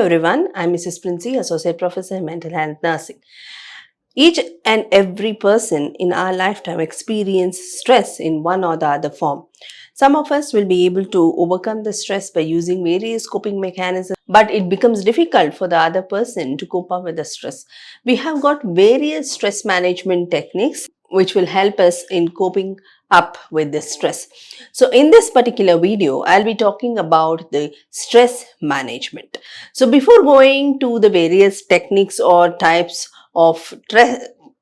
everyone, I'm Mrs. Princey, Associate Professor in Mental Health Nursing. Each and every person in our lifetime experience stress in one or the other form. Some of us will be able to overcome the stress by using various coping mechanisms, but it becomes difficult for the other person to cope up with the stress. We have got various stress management techniques which will help us in coping up with the stress. So in this particular video, I'll be talking about the stress management. So before going to the various techniques or types of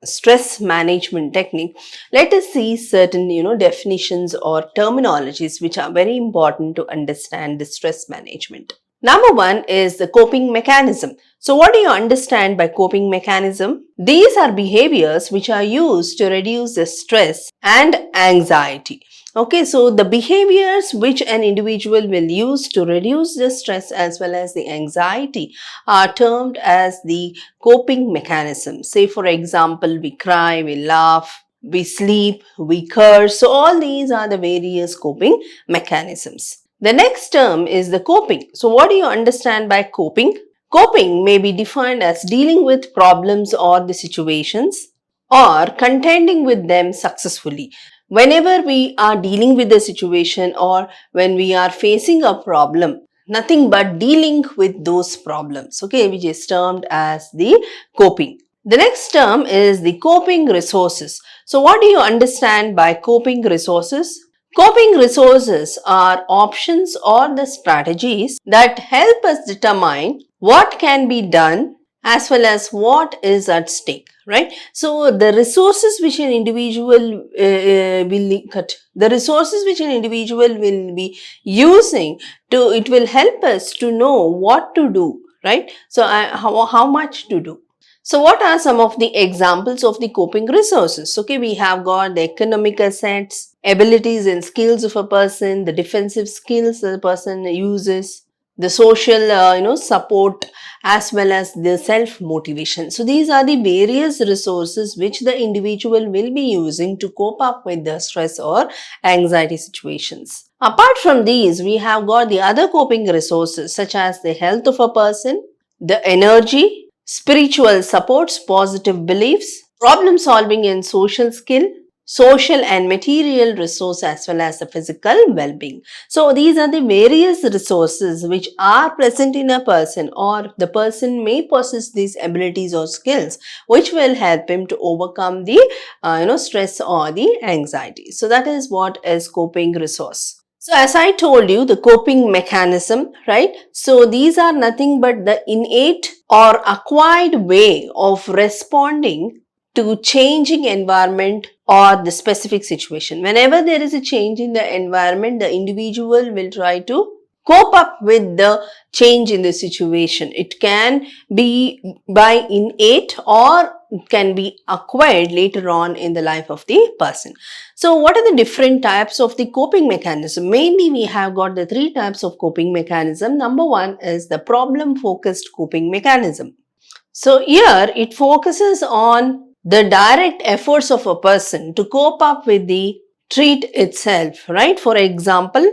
stress management technique, let us see certain definitions or terminologies which are very important to understand the stress management. Number one is the coping mechanism. So what do you understand by coping mechanism? These are behaviors which are used to reduce the stress and anxiety. Okay, so the behaviors which an individual will use to reduce the stress as well as the anxiety are termed as the coping mechanism. Say for example, we cry, we laugh, we sleep, we curse. So all these are the various coping mechanisms. The next term is the coping. So what do you understand by coping? Coping may be defined as dealing with problems or the situations or contending with them successfully. Whenever we are dealing with a situation or when we are facing a problem, nothing but dealing with those problems, okay, which is termed as the coping. The next term is the coping resources. So what do you understand by coping resources? Coping resources are options or the strategies that help us determine what can be done as well as what is at stake, right? So the resources which an individual will be using it will help us to know what to do, right? So how much to do. So what are some of the examples of the coping resources? Okay, we have got the economic assets, abilities and skills of a person, the defensive skills that the person uses, the social support as well as the self-motivation. So these are the various resources which the individual will be using to cope up with the stress or anxiety situations. Apart from these, we have got the other coping resources such as the health of a person, the energy, spiritual supports, positive beliefs, problem solving and social skill, social and material resource as well as the physical well-being. So these are the various resources which are present in a person or the person may possess these abilities or skills which will help him to overcome the stress or the anxiety. So that is what is coping resource. So as I told you, the coping mechanism, right? So these are nothing but the innate or acquired way of responding to changing environment or the specific situation. Whenever there is a change in the environment, the individual will try to cope up with the change in the situation. It can be by innate or it can be acquired later on in the life of the person. So what are the different types of the coping mechanism? Mainly we have got the three types of coping mechanism. Number one is the problem focused coping mechanism. So here it focuses on the direct efforts of a person to cope up with the treat itself, right? For example,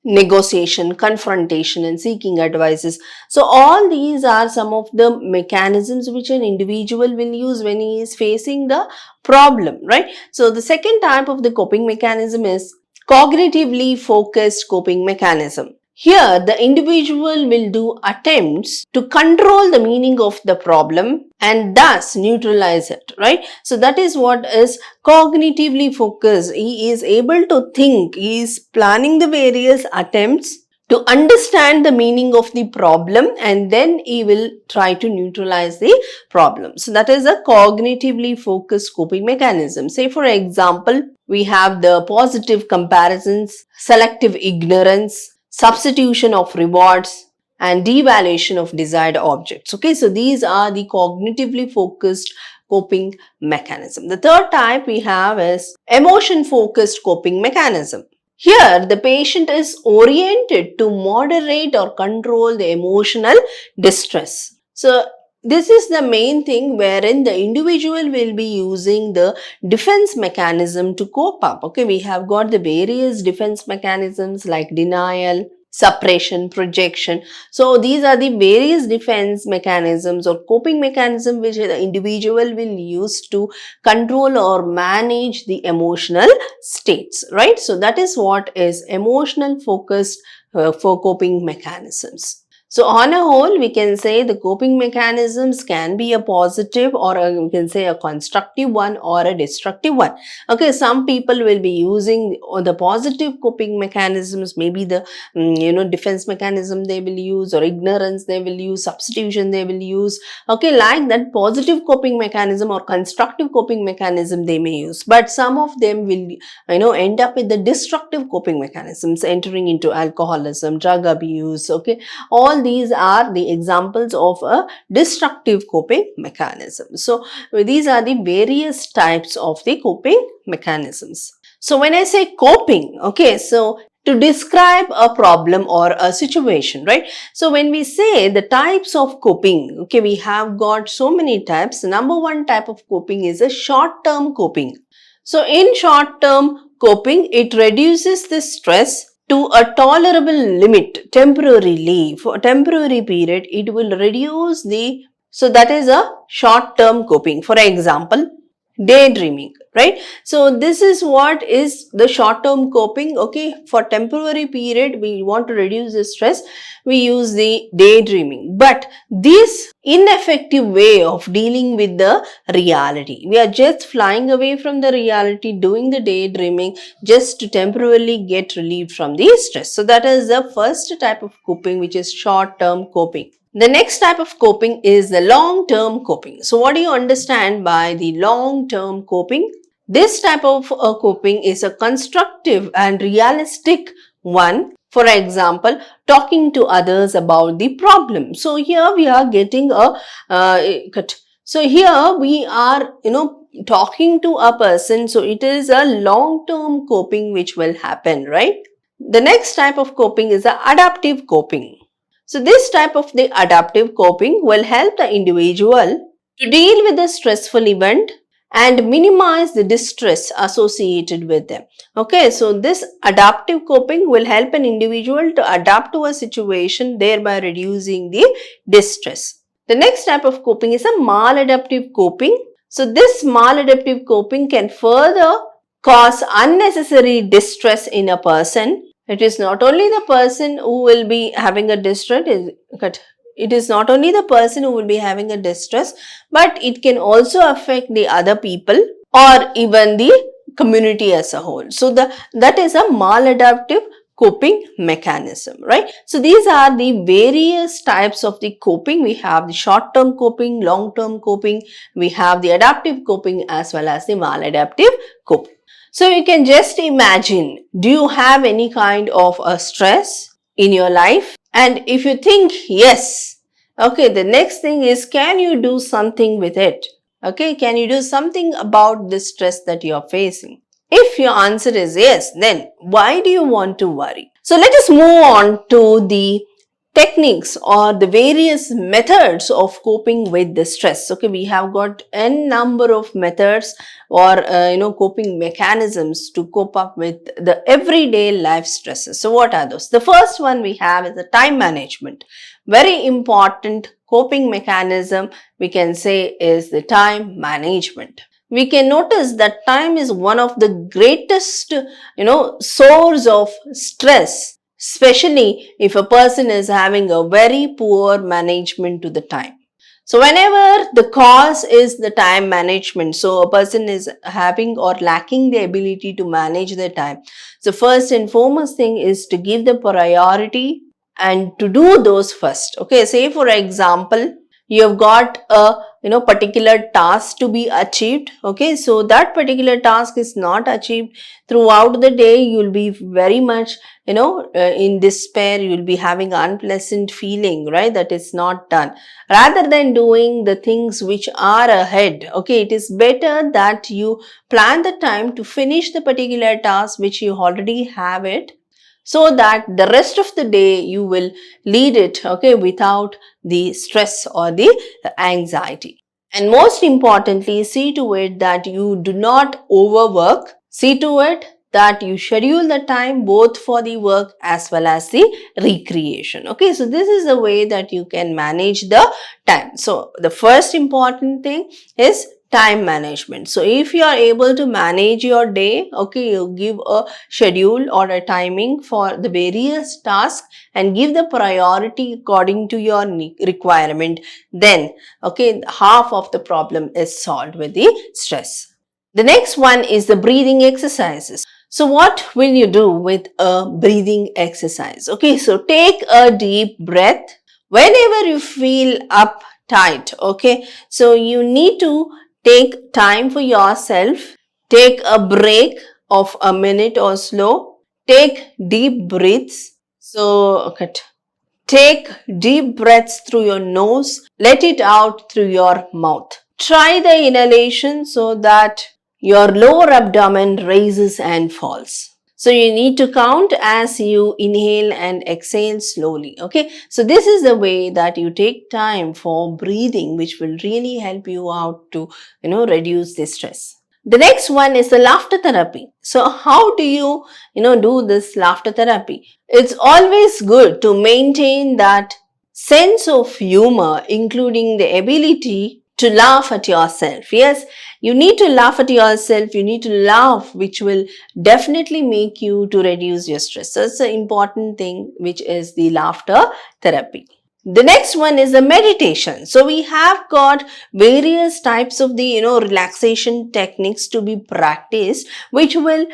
negotiation, confrontation and seeking advices. So all these are some of the mechanisms which an individual will use when he is facing the problem, right? So the second type of the coping mechanism is cognitively focused coping mechanism. Here, the individual will do attempts to control the meaning of the problem and thus neutralize it, right? So that is what is cognitively focused. He is able to think, he is planning the various attempts to understand the meaning of the problem and then he will try to neutralize the problem. So that is a cognitively focused coping mechanism. Say for example, we have the positive comparisons, selective ignorance, substitution of rewards and devaluation of desired objects. Okay, so these are the cognitively focused coping mechanism. The third type we have is emotion focused coping mechanism. Here, the patient is oriented to moderate or control the emotional distress. So, this is the main thing wherein the individual will be using the defense mechanism to cope up. Okay, we have got the various defense mechanisms like denial, suppression, projection. So these are the various defense mechanisms or coping mechanism which the individual will use to control or manage the emotional states, right? So that is what is emotional focused for coping mechanisms. So on a whole, we can say the coping mechanisms can be a positive or we can say a constructive one or a destructive one. Okay, some people will be using the positive coping mechanisms, maybe the defense mechanism they will use, or ignorance they will use, substitution they will use. Okay, like that positive coping mechanism or constructive coping mechanism they may use. But some of them will end up with the destructive coping mechanisms, entering into alcoholism, drug abuse. Okay, all these are the examples of a destructive coping mechanism. So these are the various types of the coping mechanisms. So when I say coping, okay, so to describe a problem or a situation, right? So when we say the types of coping, okay, we have got so many types. Number one type of coping is a short-term coping. So in short-term coping, it reduces the stress to a tolerable limit temporarily. For a temporary period, it will reduce the, so that is a short-term coping. For example, daydreaming, right? So this is what is the short-term coping. Okay, for temporary period, we want to reduce the stress, we use the daydreaming. But this ineffective way of dealing with the reality, we are just flying away from the reality, doing the daydreaming just to temporarily get relieved from the stress. So that is the first type of coping, which is short-term coping. The next type of coping is the long-term coping. So what do you understand by the long-term coping? This type of coping is a constructive and realistic one. For example, talking to others about the problem. So here we are getting a so here we are talking to a person. So it is a long-term coping which will happen, right? The next type of coping is the adaptive coping. So this type of the adaptive coping will help the individual to deal with the stressful event and minimize the distress associated with them. Okay, so this adaptive coping will help an individual to adapt to a situation, thereby reducing the distress. The next type of coping is a maladaptive coping. So this maladaptive coping can further cause unnecessary distress in a person. It is not only the person who will be having a distress, it is not only the person who will be having a distress, but it can also affect the other people or even the community as a whole. So that is a maladaptive coping mechanism, right? So these are the various types of the coping. We have the short-term coping, long-term coping, we have the adaptive coping as well as the maladaptive coping. So you can just imagine, do you have any kind of a stress in your life? And if you think yes, okay, the next thing is, can you do something with it? Okay, can you do something about the stress that you are facing? If your answer is yes, then why do you want to worry? So let us move on to the techniques or the various methods of coping with the stress. Okay, we have got n number of methods or coping mechanisms to cope up with the everyday life stresses. So what are those? The first one we have is the time management. Very important coping mechanism we can say is the time management. We can notice that time is one of the greatest source of stress, especially if a person is having a very poor management to the time. So whenever the cause is the time management, so a person is having or lacking the ability to manage their time. So first and foremost thing is to give the priority and to do those first. Okay, say for example, you have got a particular task to be achieved. Okay, so that particular task is not achieved throughout the day, you will be very much in despair, you will be having unpleasant feeling, right, that is not done. Rather than doing the things which are ahead, okay, it is better that you plan the time to finish the particular task which you already have it, so that the rest of the day you will lead it, okay, without the stress or the anxiety. And most importantly, see to it that you do not overwork. See to it that you schedule the time both for the work as well as the recreation. Okay, so this is the way that you can manage the time. So the first important thing is time management. So if you are able to manage your day, okay, you give a schedule or a timing for the various tasks and give the priority according to your requirement, then okay, half of the problem is solved with the stress. The next one is the breathing exercises. So what will you do with a breathing exercise? Okay, so take a deep breath whenever you feel uptight. Okay, so you need to take time for yourself. Take a break of a minute or so. Take deep breaths. So, okay, take deep breaths through your nose. Let it out through your mouth. Try the inhalation so that your lower abdomen raises and falls. So you need to count as you inhale and exhale slowly. Okay. So this is the way that you take time for breathing, which will really help you out to, reduce the stress. The next one is the laughter therapy. So how do you, do this laughter therapy? It's always good to maintain that sense of humor, including the ability to laugh at yourself. Yes, you need to laugh at yourself. You need to laugh, which will definitely make you to reduce your stress. That's an important thing, which is the laughter therapy. The next one is the meditation. So we have got various types of the, relaxation techniques to be practiced, which will,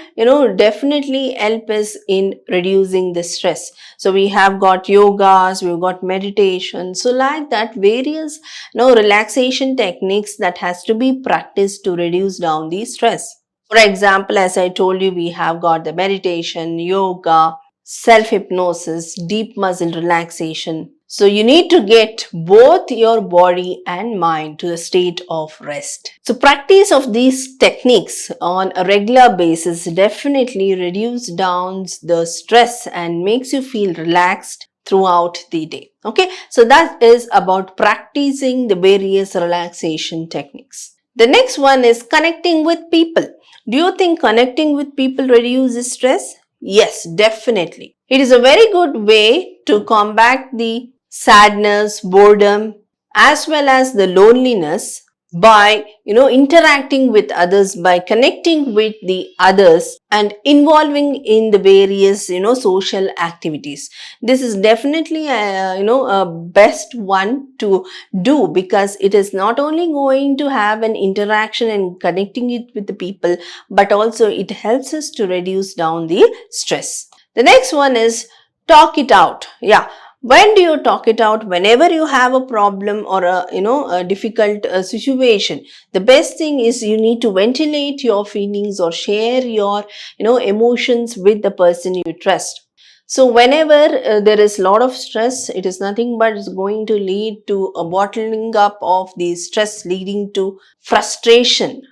definitely help us in reducing the stress. So we have got yogas, we've got meditation. So like that, various, relaxation techniques that has to be practiced to reduce down the stress. For example, as I told you, we have got the meditation, yoga, self-hypnosis, deep muscle relaxation. So you need to get both your body and mind to a state of rest. So practice of these techniques on a regular basis definitely reduces down the stress and makes you feel relaxed throughout the day. Okay, so that is about practicing the various relaxation techniques. The next one is connecting with people. Do you think connecting with people reduces stress? Yes, definitely. It is a very good way to combat the sadness, boredom, as well as the loneliness by, interacting with others, by connecting with the others and involving in the various, social activities. This is definitely a best one to do, because it is not only going to have an interaction and connecting it with the people, but also it helps us to reduce down the stress. The next one is talk it out. Yeah. When do you talk it out? Whenever you have a problem or a difficult situation, the best thing is you need to ventilate your feelings or share your, emotions with the person you trust. So whenever there is a lot of stress, it is nothing but it's going to lead to a bottling up of the stress, leading to frustration.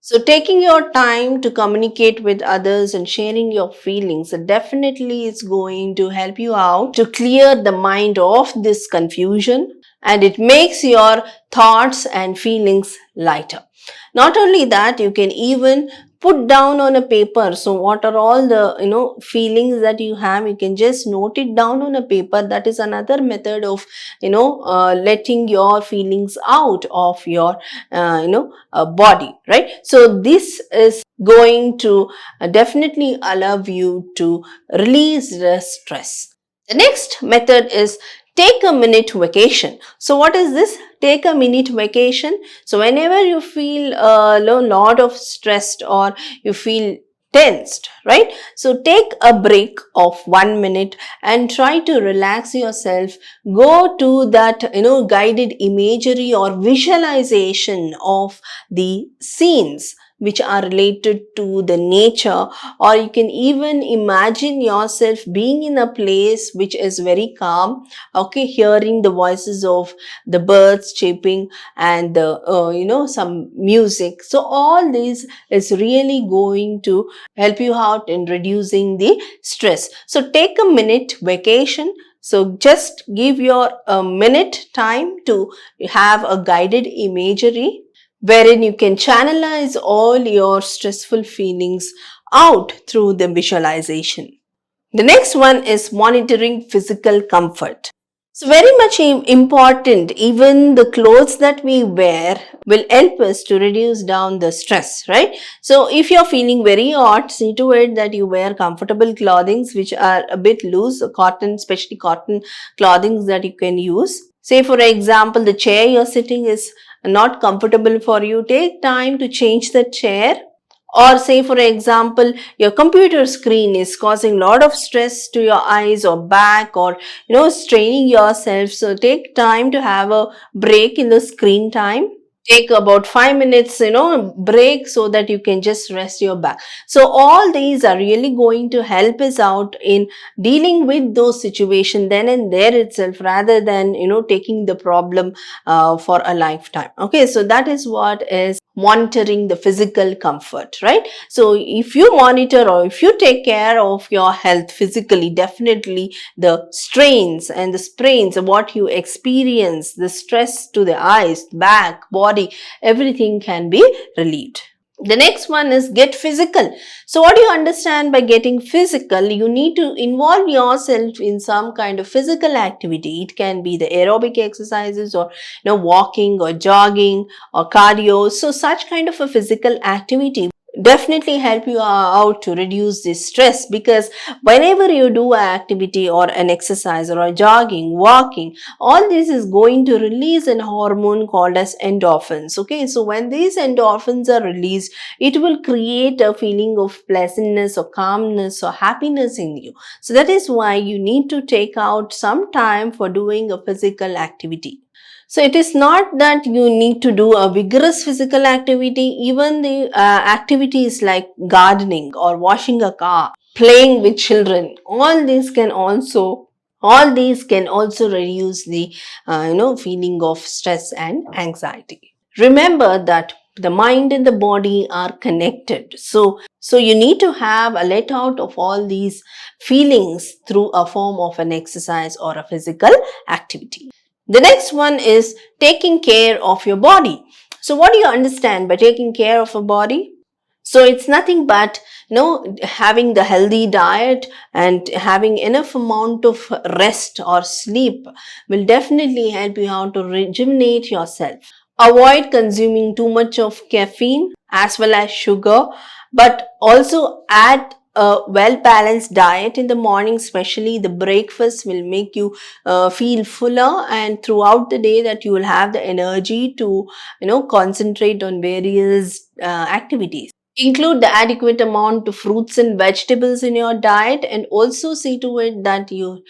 So taking your time to communicate with others and sharing your feelings definitely is going to help you out to clear the mind of this confusion, and it makes your thoughts and feelings lighter. Not only that, you can even put down on a paper. So what are all the, feelings that you have, you can just note it down on a paper. That is another method of, letting your feelings out of your, body, right? So this is going to definitely allow you to release the stress. The next method is take a minute vacation. So what is this? Take a minute vacation. So whenever you feel a lot of stressed or you feel tensed, right? So take a break of 1 minute and try to relax yourself. Go to that, guided imagery or visualization of the scenes which are related to the nature, or you can even imagine yourself being in a place which is very calm, okay, hearing the voices of the birds chirping and the some music. So all this is really going to help you out in reducing the stress. So take a minute vacation. So just give your a minute time to have a guided imagery wherein you can channelize all your stressful feelings out through the visualization. The next one is monitoring physical comfort. So very much important, even the clothes that we wear will help us to reduce down the stress, right? So if you're feeling very hot, see to it that you wear comfortable clothings which are a bit loose, cotton, especially cotton clothings that you can use. Say for example, the chair you're sitting is not comfortable for you, take time to change the chair. Or say for example, your computer screen is causing a lot of stress to your eyes or back, or straining yourself. So take time to have a break in the screen time. Take about 5 minutes, break, so that you can just rest your back. So all these are really going to help us out in dealing with those situations then and there itself, rather than taking the problem for a lifetime. Okay, so that is what is monitoring the physical comfort, right? So if you monitor or if you take care of your health physically, definitely the strains and the sprains, what you experience, the stress to the eyes, back, body, everything can be relieved. The next one is get physical. So what do you understand by getting physical? You need to involve yourself in some kind of physical activity. It can be the aerobic exercises, or walking or jogging or cardio. So such kind of a physical activity definitely help you out to reduce this stress, because whenever you do an activity or an exercise or a jogging, walking, all this is going to release an hormone called as endorphins. Okay, so when these endorphins are released, it will create a feeling of pleasantness or calmness or happiness in you. So that is why you need to take out some time for doing a physical activity. So it is not that you need to do a vigorous physical activity. Even the activities like gardening or washing a car, playing with children, all these can also reduce the feeling of stress and anxiety. Remember that the mind and the body are connected. So you need to have a let out of all these feelings through a form of an exercise or a physical activity. The next one is taking care of your body. So what do you understand by taking care of a body? So it's nothing but having the healthy diet and having enough amount of rest or sleep will definitely help you out to rejuvenate yourself. Avoid consuming too much of caffeine as well as sugar, but also add a well balanced diet in the morning. Especially the breakfast will make you feel fuller, and throughout the day that you will have the energy to concentrate on various activities. Include the adequate amount of fruits and vegetables in your diet, and also see to it that you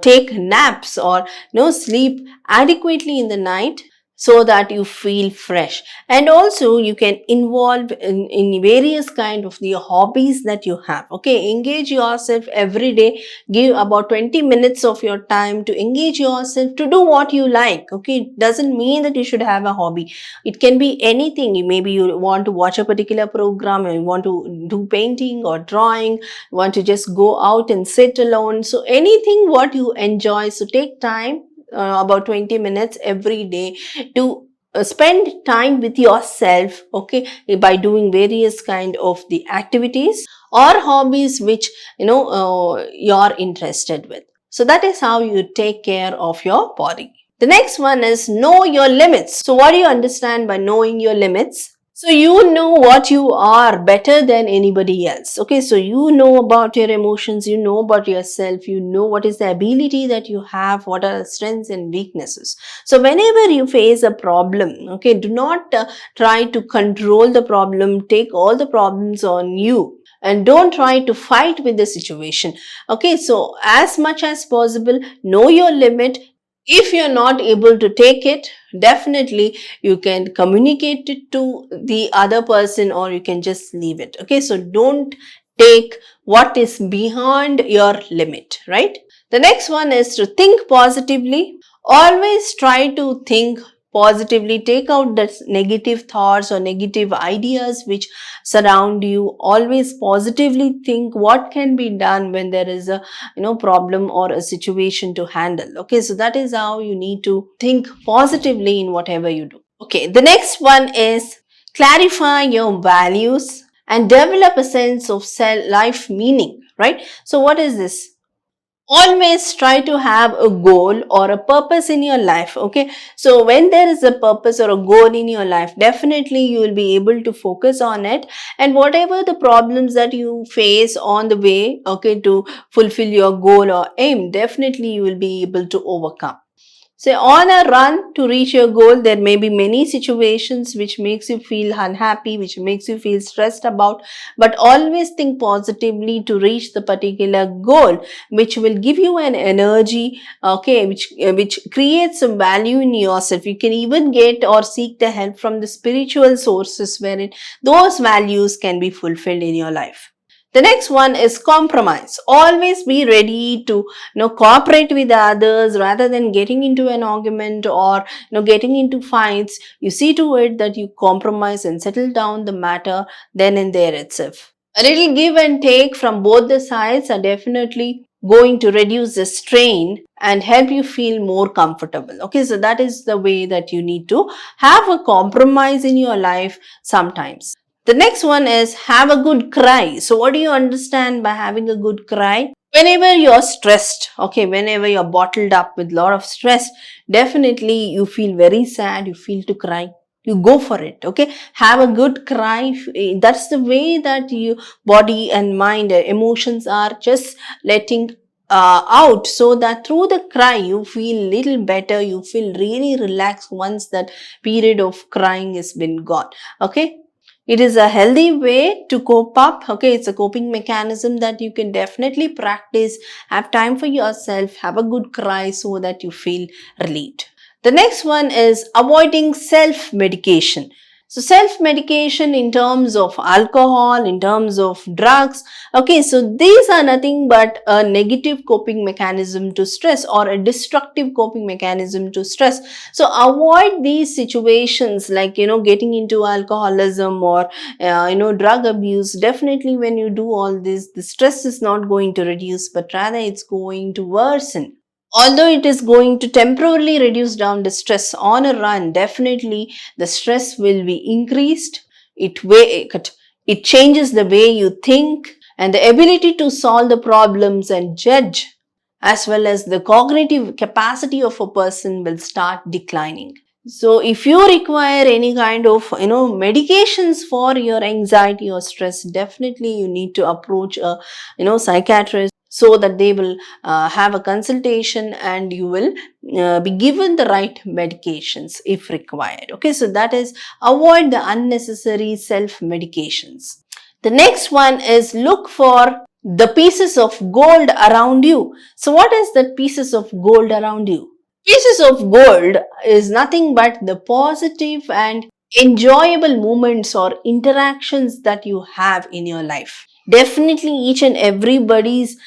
take naps or sleep adequately in the night, so that you feel fresh. And also you can involve in various kind of the hobbies that you have. Okay, engage yourself every day. Give about 20 minutes of your time to engage yourself to do what you like. Okay, it doesn't mean that you should have a hobby. It can be anything. Maybe you want to watch a particular program, or you want to do painting or drawing, you want to just go out and sit alone. So anything what you enjoy. So take time, about 20 minutes every day, to spend time with yourself. Okay, by doing various kind of the activities or hobbies which you're interested with. So that is how you take care of your body. The next one is know your limits. So what do you understand by knowing your limits? So you know what you are better than anybody else. Okay, so you know about your emotions, you know about yourself, you know what is the ability that you have, what are the strengths and weaknesses. So whenever you face a problem, okay, do not try to control the problem, take all the problems on you, and don't try to fight with the situation. Okay, so as much as possible, know your limit. If you're not able to take it, definitely you can communicate it to the other person, or you can just leave it. Okay, so don't take what is beyond your limit, right? The next one is to think positively. Always try to think positively. Take out the negative thoughts or negative ideas which surround you. Always positively think what can be done when there is a problem or a situation to handle. Okay, so that is how you need to think positively in whatever you do. Okay, the next one is clarify your values. and develop a sense of life meaning, right? So what is this? Always try to have a goal or a purpose in your life. Okay, so when there is a purpose or a goal in your life, definitely you will be able to focus on it, and whatever the problems that you face on the way, okay, to fulfill your goal or aim, definitely you will be able to overcome. So on a run to reach your goal, there may be many situations which makes you feel unhappy, which makes you feel stressed about, but always think positively to reach the particular goal, which will give you an energy, okay, which creates some value in yourself. You can even get or seek the help from the spiritual sources wherein those values can be fulfilled in your life. The next one is compromise. Always be ready to cooperate with others rather than getting into an argument or getting into fights. You see to it that you compromise and settle down the matter then and there itself. A little give and take from both the sides are definitely going to reduce the strain and help you feel more comfortable. Okay, so that is the way that you need to have a compromise in your life sometimes. The next one is have a good cry. So what do you understand by having a good cry? Whenever you're stressed, okay, whenever you're bottled up with a lot of stress, definitely you feel very sad, you feel to cry. You go for it, okay? Have a good cry. That's the way that you body and mind, emotions are just letting out, so that through the cry you feel little better, you feel really relaxed once that period of crying has been gone, okay? It is a healthy way to cope up. Okay, it's a coping mechanism that you can definitely practice. Have time for yourself, have a good cry so that you feel relieved. The next one is avoiding self-medication. So self-medication in terms of alcohol, in terms of drugs, okay, so these are nothing but a negative coping mechanism to stress or a destructive coping mechanism to stress. So avoid these situations like, getting into alcoholism or, drug abuse. Definitely when you do all this, the stress is not going to reduce, but rather it's going to worsen. Although it is going to temporarily reduce down the stress on a run, definitely the stress will be increased. It changes the way you think, and the ability to solve the problems and judge, as well as the cognitive capacity of a person, will start declining. So if you require any kind of, medications for your anxiety or stress, definitely you need to approach a, psychiatrist, so that they will have a consultation and you will be given the right medications if required. Okay, so that is avoid the unnecessary self medications. The next one is look for the pieces of gold around you. So what is that pieces of gold around you? Pieces of gold is nothing but the positive and enjoyable moments or interactions that you have in your life. Definitely each and everybody's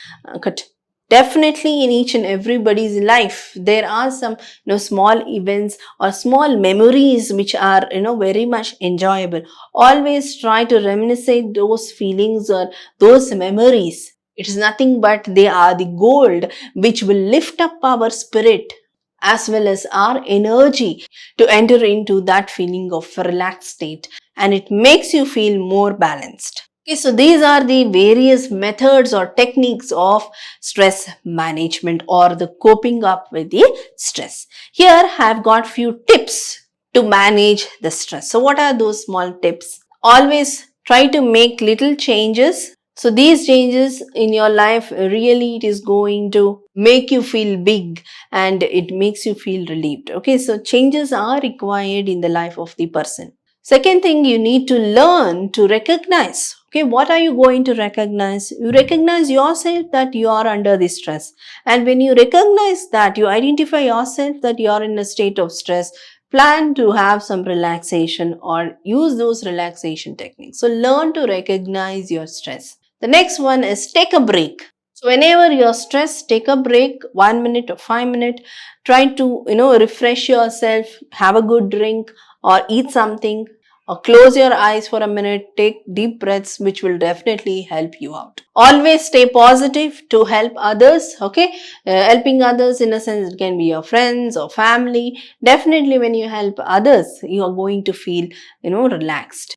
definitely in each and everybody's life there are some small events or small memories which are very much enjoyable. Always try to reminisce those feelings or those memories. It is nothing but they are the gold which will lift up our spirit as well as our energy to enter into that feeling of relaxed state, and it makes you feel more balanced. Okay, so these are the various methods or techniques of stress management or the coping up with the stress. Here I have got few tips to manage the stress. So what are those small tips? Always try to make little changes. So these changes in your life, really it is going to make you feel big and it makes you feel relieved. Okay, so changes are required in the life of the person. Second thing, you need to learn to recognize. Okay, what are you going to recognize? You recognize yourself that you are under the stress. And when you recognize that, you identify yourself that you are in a state of stress, plan to have some relaxation or use those relaxation techniques. So learn to recognize your stress. The next one is take a break. So whenever you're stressed, take a break, 1 minute or 5 minutes. Try to, refresh yourself, have a good drink or eat something, or close your eyes for a minute, take deep breaths, which will definitely help you out. Always stay positive to help others, okay? Helping others in a sense, it can be your friends or family. Definitely when you help others, you are going to feel, relaxed.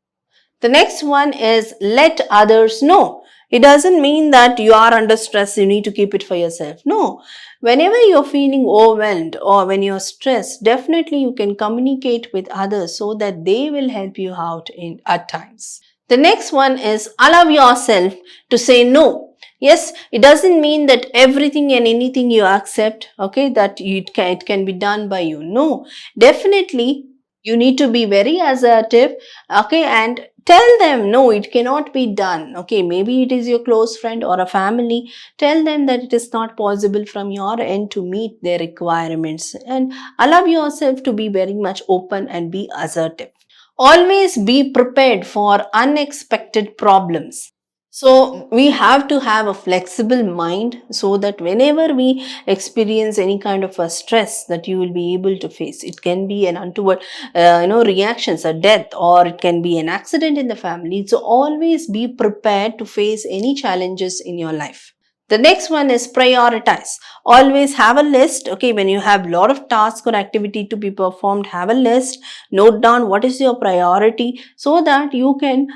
The next one is let others know. It doesn't mean that you are under stress, you need to keep it for yourself. No. Whenever you're feeling overwhelmed or when you're stressed, definitely you can communicate with others so that they will help you out at times. The next one is allow yourself to say no. Yes, it doesn't mean that everything and anything you accept, okay, that it can be done by you. No, definitely you need to be very assertive, okay, and tell them no, it cannot be done. Okay, maybe it is your close friend or a family. Tell them that it is not possible from your end to meet their requirements, and allow yourself to be very much open and be assertive. Always be prepared for unexpected problems. So we have to have a flexible mind so that whenever we experience any kind of a stress that you will be able to face, it can be an untoward, reactions, a death, or it can be an accident in the family. So always be prepared to face any challenges in your life. The next one is prioritize. Always have a list. Okay, when you have a lot of tasks or activity to be performed, have a list. Note down what is your priority so that you can,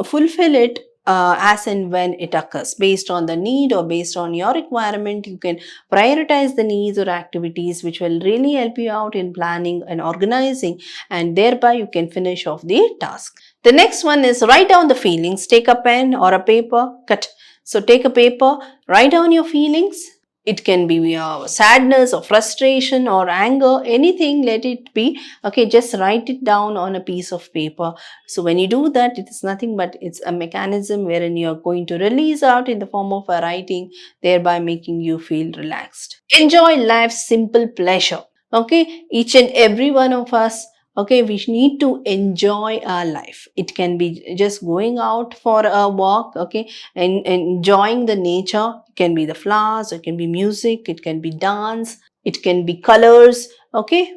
fulfill it as and when it occurs based on the need or based on your requirement. You can prioritize the needs or activities which will really help you out in planning and organizing, and thereby you can finish off the task. The next one is write down the feelings. Take a pen or a paper, cut. So take a paper, write down your feelings. It can be sadness or frustration or anger, anything, let it be. Okay, just write it down on a piece of paper. So when you do that, it is nothing but it's a mechanism wherein you are going to release out in the form of a writing, thereby making you feel relaxed. Enjoy life's simple pleasure. Okay, each and every one of us, okay, we need to enjoy our life. It can be just going out for a walk, okay, and enjoying the nature. It can be the flowers, it can be music, it can be dance, it can be colors, okay.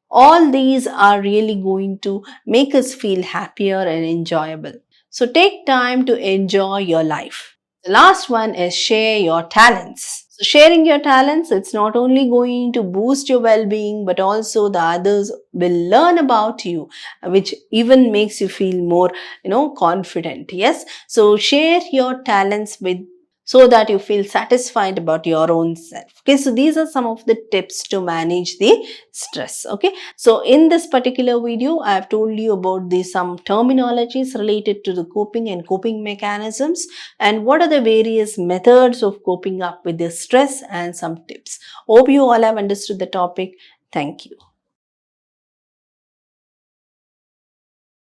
All these are really going to make us feel happier and enjoyable. So take time to enjoy your life. The last one is share your talents. So sharing your talents, it's not only going to boost your well-being, but also the others will learn about you, which even makes you feel more, confident. Yes. So share your talents with so that you feel satisfied about your own self. Okay. So these are some of the tips to manage the stress. Okay. So in this particular video, I have told you about some terminologies related to the coping and coping mechanisms, and what are the various methods of coping up with this stress, and some tips. Hope you all have understood the topic. Thank you.